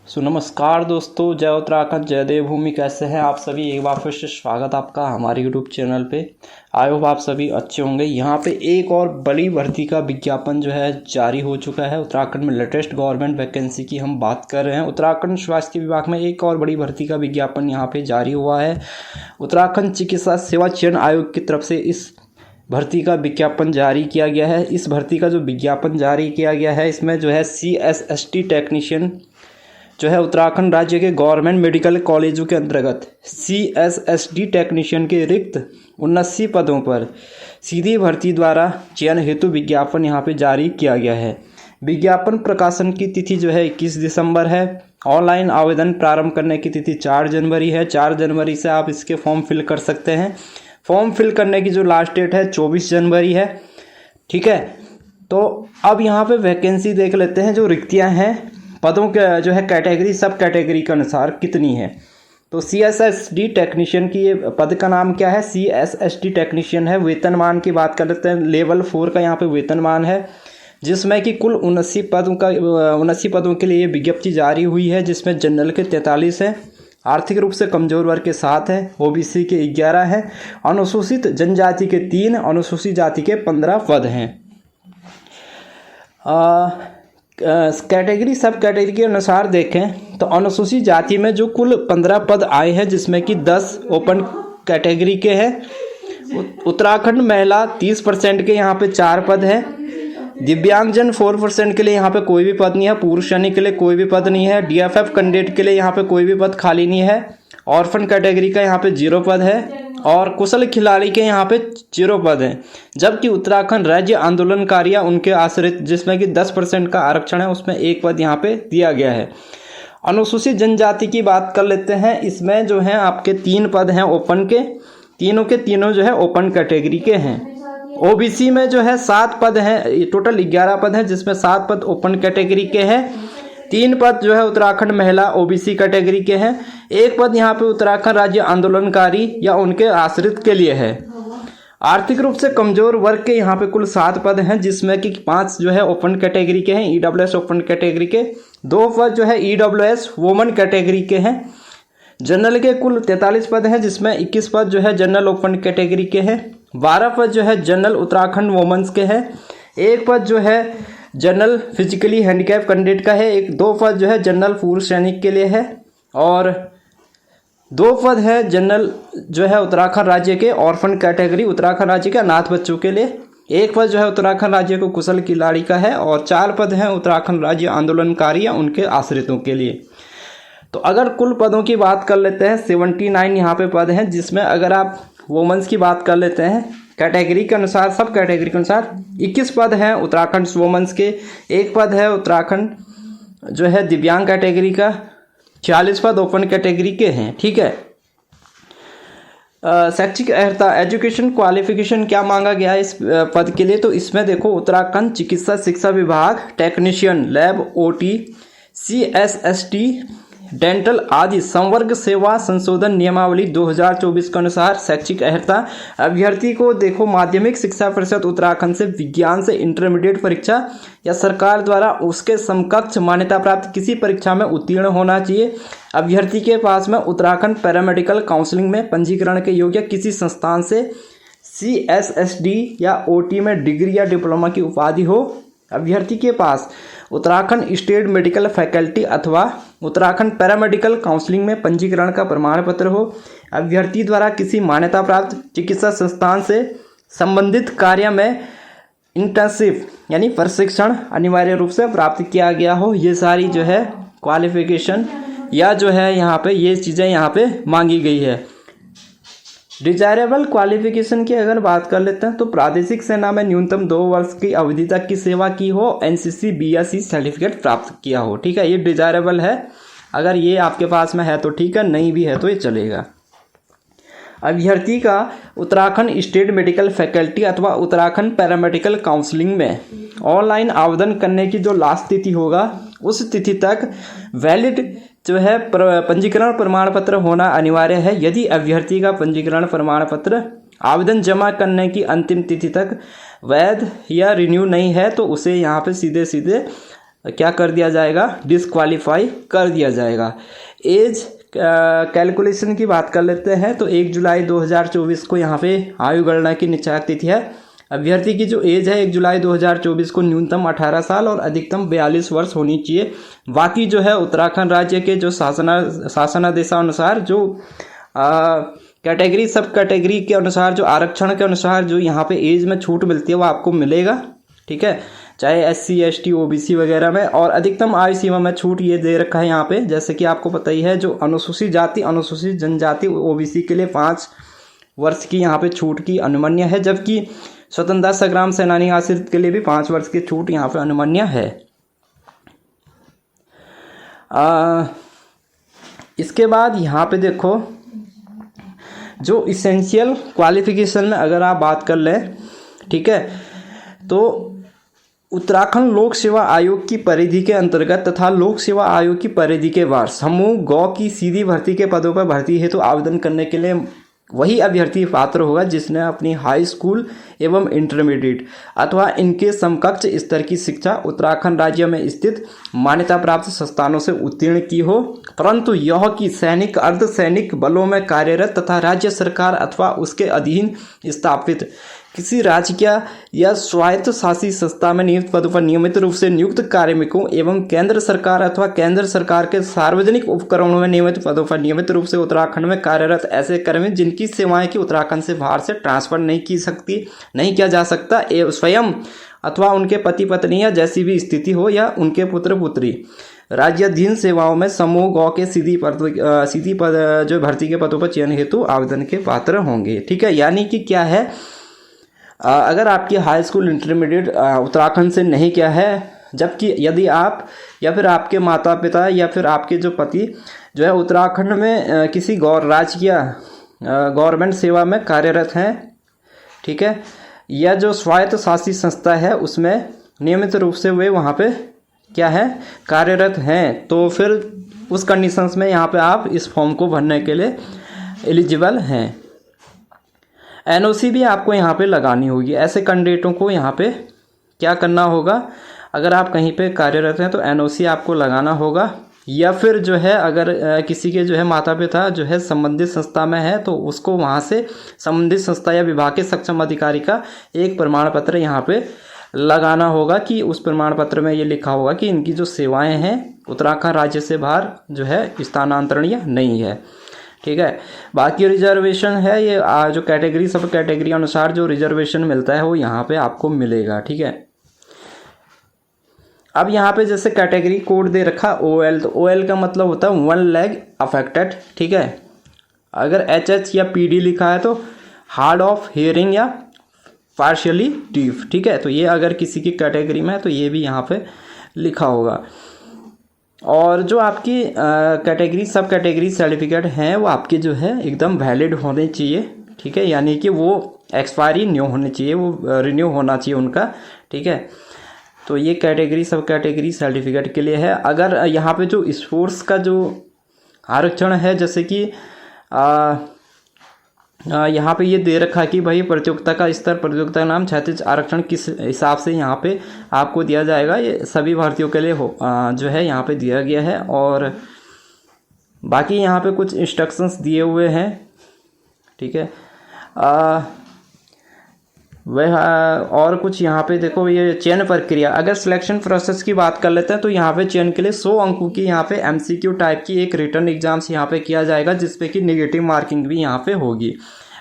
नमस्कार दोस्तों, जय उत्तराखंड, जय देवभूमि। कैसे हैं आप सभी? एक बार फिर से स्वागत आपका हमारे यूट्यूब चैनल पे। आई होप आप सभी अच्छे होंगे। यहाँ पे एक और बड़ी भर्ती का विज्ञापन जो है जारी हो चुका है। उत्तराखंड में लेटेस्ट गवर्नमेंट वैकेंसी की हम बात कर रहे हैं। उत्तराखंड स्वास्थ्य विभाग में एक और बड़ी भर्ती का विज्ञापन यहाँ पे जारी हुआ है। उत्तराखंड चिकित्सा सेवा चयन आयोग की तरफ से इस भर्ती का विज्ञापन जारी किया गया है। इस भर्ती का जो विज्ञापन जारी किया गया है, इसमें जो है CSST टेक्नीशियन जो है उत्तराखंड राज्य के गवर्नमेंट मेडिकल कॉलेजों के अंतर्गत CSST टेक्नीशियन के रिक्त 79 पदों पर सीधी भर्ती द्वारा चयन हेतु विज्ञापन यहाँ पे जारी किया गया है। विज्ञापन प्रकाशन की तिथि जो है 21 दिसंबर है। ऑनलाइन आवेदन प्रारंभ करने की तिथि 4 जनवरी है। 4 जनवरी से आप इसके फॉर्म फिल कर सकते हैं। फॉर्म फिल करने की जो लास्ट डेट है 24 जनवरी है। ठीक है, तो अब यहाँ पे वैकेंसी देख लेते हैं। जो रिक्तियाँ हैं पदों के जो है कैटेगरी, सब कैटेगरी के अनुसार कितनी है। तो CSST टेक्नीशियन की ये पद का नाम क्या है? CSST टेक्नीशियन है। वेतनमान की बात कर लेते हैं। लेवल 4 का यहाँ पे वेतनमान है, जिसमें कि कुल 79 पदों के लिए ये विज्ञप्ति जारी हुई है, जिसमें जनरल के 43 है, आर्थिक रूप से कमजोर वर्ग के 7 है, OBC के 11 है, अनुसूचित जनजाति के 3, अनुसूचित जाति के 15 पद हैं। कैटेगरी सब कैटेगरी के अनुसार देखें तो अनुसूचित जाति में जो कुल 15 पद आए हैं, जिसमें कि 10 ओपन कैटेगरी के हैं। उत्तराखंड महिला 30% के यहाँ पे 4 पद हैं। दिव्यांगजन 4% के लिए यहाँ पे कोई भी पद नहीं है। पुरुष सैनिक के लिए कोई भी पद नहीं है। DFF कैंडिडेट के लिए यहाँ पे कोई भी पद खाली नहीं है। ऑर्फन कैटेगरी का यहाँ पे 0 पद है और कुशल खिलाड़ी के यहाँ पे 0 पद हैं। जबकि उत्तराखंड राज्य आंदोलनकारी या उनके आश्रित, जिसमें कि 10% का आरक्षण है, उसमें 1 पद यहाँ पे दिया गया है। अनुसूचित जनजाति की बात कर लेते हैं। इसमें जो है आपके 3 पद हैं ओपन के, तीनों के तीनों जो है ओपन कैटेगरी के हैं। OBC में जो है 7 पद हैं, टोटल 11 पद हैं, जिसमें 7 पद ओपन कैटेगरी के हैं। 3 पद जो है उत्तराखंड महिला OBC कैटेगरी के हैं। 1 पद यहाँ पे उत्तराखंड राज्य आंदोलनकारी या उनके आश्रित के लिए है। आर्थिक रूप से कमजोर वर्ग के यहाँ पे कुल 7 पद हैं, जिसमें कि 5 जो है ओपन कैटेगरी के हैं, EWS ओपन कैटेगरी के। 2 पद जो है EWS वोमन कैटेगरी के हैं। जनरल के कुल 43 पद हैं, जिसमें 21 पद जो है जनरल ओपन कैटेगरी के हैं। 12 पद जो है जनरल उत्तराखंड वोमेंस के हैं। 1 पद जो है जनरल फिजिकली हैंडीकैप कैंडिडेट का है। 2 पद जो है जनरल पुरुष सैनिक के लिए है और 2 पद है जनरल जो है उत्तराखंड राज्य के ऑर्फन कैटेगरी, उत्तराखंड राज्य के अनाथ बच्चों के लिए। 1 पद जो है उत्तराखंड राज्य को कुशल खिलाड़ी का है और 4 पद हैं उत्तराखंड राज्य आंदोलनकारी या उनके आश्रितों के लिए। तो अगर कुल पदों की बात कर लेते हैं, 79 यहाँ पे पद हैं, जिसमें अगर आप वोमेंस की बात कर लेते हैं कैटेगरी के अनुसार, सब कैटेगरी के अनुसार 21 पद हैं उत्तराखंड वोमेंस के। 1 पद है उत्तराखंड जो है दिव्यांग कैटेगरी का। 40 पद ओपन कैटेगरी के हैं। ठीक है, शैक्षिक अर्हता, एजुकेशन क्वालिफिकेशन क्या मांगा गया है इस पद के लिए? तो इसमें देखो, उत्तराखंड चिकित्सा शिक्षा विभाग technician, lab OT, CSST dental आदि संवर्ग सेवा संशोधन नियमावली 2024 के अनुसार शैक्षिक अर्हता अभ्यर्थी को देखो, माध्यमिक शिक्षा परिषद उत्तराखंड से विज्ञान से इंटरमीडिएट परीक्षा या सरकार द्वारा उसके समकक्ष मान्यता प्राप्त किसी परीक्षा में उत्तीर्ण होना चाहिए। अभ्यर्थी के पास में उत्तराखंड पैरामेडिकल काउंसलिंग में पंजीकरण के योग्य किसी संस्थान से CSSD या OT में डिग्री या डिप्लोमा की उपाधि हो। अभ्यर्थी के पास उत्तराखंड स्टेट मेडिकल फैकल्टी अथवा उत्तराखंड पैरामेडिकल काउंसलिंग में पंजीकरण का प्रमाण पत्र हो। अभ्यर्थी द्वारा किसी मान्यता प्राप्त चिकित्सा संस्थान से संबंधित कार्य में इंटर्नशिप यानी प्रशिक्षण अनिवार्य रूप से प्राप्त किया गया हो। ये सारी जो है क्वालिफिकेशन या जो है यहाँ पे ये चीज़ें यहाँ पे मांगी गई है। डिजायरेबल क्वालिफिकेशन की अगर बात कर लेते हैं तो प्रादेशिक सेना में न्यूनतम 2 वर्ष की अवधि तक की सेवा की हो, NCC BSc सर्टिफिकेट प्राप्त किया हो। ठीक है, ये डिजायरेबल है। अगर ये आपके पास में है तो ठीक है, नहीं भी है तो ये चलेगा। अभ्यर्थी का उत्तराखंड स्टेट मेडिकल फैकल्टी अथवा उत्तराखंड पैरामेडिकल काउंसलिंग में ऑनलाइन आवेदन करने की जो लास्ट तिथि होगा, उस तिथि तक वैलिड जो है पंजीकरण प्रमाण पत्र होना अनिवार्य है। यदि अभ्यर्थी का पंजीकरण प्रमाण पत्र आवेदन जमा करने की अंतिम तिथि तक वैध या रिन्यू नहीं है तो उसे यहाँ पे सीधे क्या कर दिया जाएगा, डिसक्वालीफाई कर दिया जाएगा। एज कैलकुलेशन की बात कर लेते हैं तो 1 जुलाई 2024 को यहाँ पे आयु गणना की निश्चायक तिथि है। अभ्यर्थी की जो एज है 1 जुलाई 2024 को न्यूनतम 18 साल और अधिकतम 42 वर्ष होनी चाहिए। बाकी जो है उत्तराखंड राज्य के जो शासनादेशानुसार जो कैटेगरी सब कैटेगरी के अनुसार जो आरक्षण के अनुसार जो यहाँ पे एज में छूट मिलती है वो आपको मिलेगा, ठीक है, चाहे SC ST OBC वगैरह में। और अधिकतम आयु सीमा में छूट ये दे रखा है यहाँ पे, जैसे कि आपको पता ही है, जो अनुसूचित जाति अनुसूचित जनजाति OBC के लिए 5 वर्ष की यहाँ पे छूट की अनुमन्य है, जबकि स्वतंत्रता संग्राम सेनानी आश्रित के लिए भी 5 वर्ष की छूट यहाँ पे अनुमन्य है। इसके बाद यहाँ पे देखो जो इसेंशियल क्वालिफिकेशन में अगर आप बात कर लें, ठीक है, तो उत्तराखंड लोक सेवा आयोग की परिधि के अंतर्गत तथा लोक सेवा आयोग की परिधि के बाहर समूह गौ की सीधी भर्ती के पदों पर भर्ती हेतु आवेदन करने के लिए वही अभ्यर्थी पात्र होगा जिसने अपनी हाई स्कूल एवं इंटरमीडिएट अथवा इनके समकक्ष स्तर की शिक्षा उत्तराखंड राज्य में स्थित मान्यता प्राप्त संस्थानों से उत्तीर्ण की हो, परंतु यह कि सैनिक अर्धसैनिक बलों में कार्यरत तथा राज्य सरकार अथवा उसके अधीन स्थापित किसी राजकीय या स्वायत्त शासी संस्था में नियुक्त पदों पर नियमित रूप से नियुक्त कार्मिकों एवं केंद्र सरकार अथवा केंद्र सरकार के सार्वजनिक उपक्रमों में नियमित पदों पर नियमित रूप से उत्तराखंड में कार्यरत ऐसे कर्मी जिनकी सेवाएं की उत्तराखंड से बाहर से ट्रांसफर नहीं किया जा सकता, स्वयं अथवा उनके पति पत्नी या जैसी भी स्थिति हो या उनके पुत्र पुत्री राज्याधीन सेवाओं में समूह गौ के सीधी पद जो भर्ती के पदों पर चयन हेतु आवेदन के पात्र होंगे, ठीक है। यानी कि क्या है, अगर आपकी हाई स्कूल इंटरमीडिएट उत्तराखंड से नहीं किया है, जबकि यदि आप या फिर आपके माता पिता या फिर आपके जो पति जो है उत्तराखंड में किसी राजकीय गवर्नमेंट सेवा में कार्यरत हैं, ठीक है, या जो स्वायत्त शासी संस्था है उसमें नियमित रूप से वे वहाँ पे क्या है कार्यरत हैं, तो फिर उस कंडीशंस में यहाँ पे आप इस फॉर्म को भरने के लिए एलिजिबल हैं। NOC भी आपको यहाँ पे लगानी होगी। ऐसे कैंडिडेटों को यहाँ पे क्या करना होगा, अगर आप कहीं पे कार्यरत हैं तो NOC आपको लगाना होगा, या फिर जो है अगर किसी के जो है माता पिता जो है संबंधित संस्था में है तो उसको वहाँ से संबंधित संस्था या विभाग के सक्षम अधिकारी का एक प्रमाण पत्र यहाँ पे लगाना होगा कि उस प्रमाण पत्र में ये लिखा होगा कि इनकी जो सेवाएं हैं उत्तराखंड राज्य से बाहर जो है स्थानांतरणीय नहीं है, ठीक है। बाकी रिजर्वेशन है, ये जो कैटेगरी सब कैटेगरी अनुसार जो रिजर्वेशन मिलता है वो यहाँ पे आपको मिलेगा, ठीक है। अब यहाँ पे जैसे कैटेगरी कोड दे रखा OL, तो OL का मतलब होता है 1 लेग अफेक्टेड, ठीक है। अगर HH या PD लिखा है तो हार्ड ऑफ हियरिंग या पार्शियली डीफ, ठीक है। तो ये अगर किसी की कैटेगरी में है तो ये भी यहाँ पे लिखा होगा। और जो आपकी कैटेगरी सब कैटेगरी सर्टिफिकेट हैं वो आपके जो है एकदम वैलिड होने चाहिए, ठीक है, यानी कि वो एक्सपायरी न्यू होने चाहिए, वो रिन्यू होना चाहिए उनका, ठीक है। तो ये कैटेगरी सब कैटेगरी सर्टिफिकेट के लिए है। अगर यहाँ पे जो स्पोर्ट्स का जो आरक्षण है, जैसे कि यहाँ पे ये दे रखा है कि भाई प्रतियोगिता का स्तर, प्रतियोगिता का नाम, क्षैतिज आरक्षण किस हिसाब से यहाँ पे आपको दिया जाएगा, ये सभी भर्तियों के लिए जो है यहाँ पे दिया गया है। और बाकी यहाँ पे कुछ इंस्ट्रक्शंस दिए हुए हैं, ठीक है। वह और कुछ यहाँ पे देखो, ये चयन प्रक्रिया, अगर सिलेक्शन प्रोसेस की बात कर लेते हैं तो यहाँ पे चयन के लिए 100 अंकों की यहाँ पे MCQ टाइप की एक रिटर्न एग्जाम्स यहाँ पे किया जाएगा, जिसपे कि नेगेटिव मार्किंग भी यहाँ पे होगी,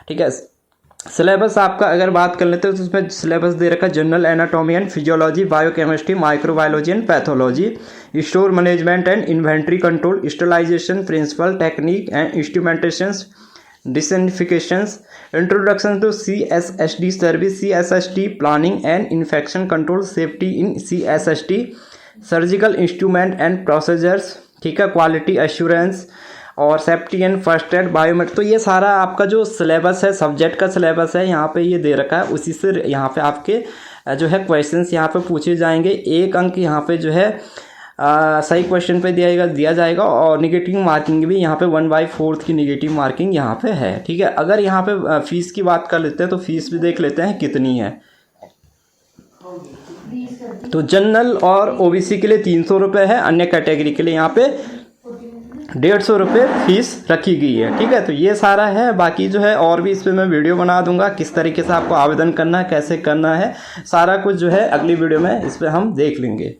ठीक है। सिलेबस आपका अगर बात कर लेते हैं तो उसमें सिलेबस दे रखा है general anatomy and physiology, biochemistry, microbiology and pathology, store management and inventory control, sterilisation principle, technique and instrumentations, disinfections, introduction to CSSD service, CSSD planning and infection control, safety in CSSD, surgical instrument and procedures, ठीक है, quality assurance और safety and first aid, biometric. तो ये सारा आपका जो syllabus है, subject का सिलेबस है, यहाँ पे ये दे रखा है। उसी से यहाँ पे आपके जो है क्वेश्चंस यहाँ पे पूछे जाएंगे। 1 अंक यहाँ पे जो है सही क्वेश्चन पे दिया जाएगा और निगेटिव मार्किंग भी यहाँ पे 1/4 की निगेटिव मार्किंग यहाँ पे है, ठीक है। अगर यहाँ पे फीस की बात कर लेते हैं तो फीस भी देख लेते हैं कितनी है। तो जनरल और ओबीसी के लिए 300 रुपये है, अन्य कैटेगरी के लिए यहाँ पे 150 रुपये फीस रखी गई है। ठीक है, तो ये सारा है। बाकी जो है और भी इस पर मैं वीडियो बना दूंगा, किस तरीके से आपको आवेदन करना है, कैसे करना है, सारा कुछ जो है अगली वीडियो में इस पर हम देख लेंगे।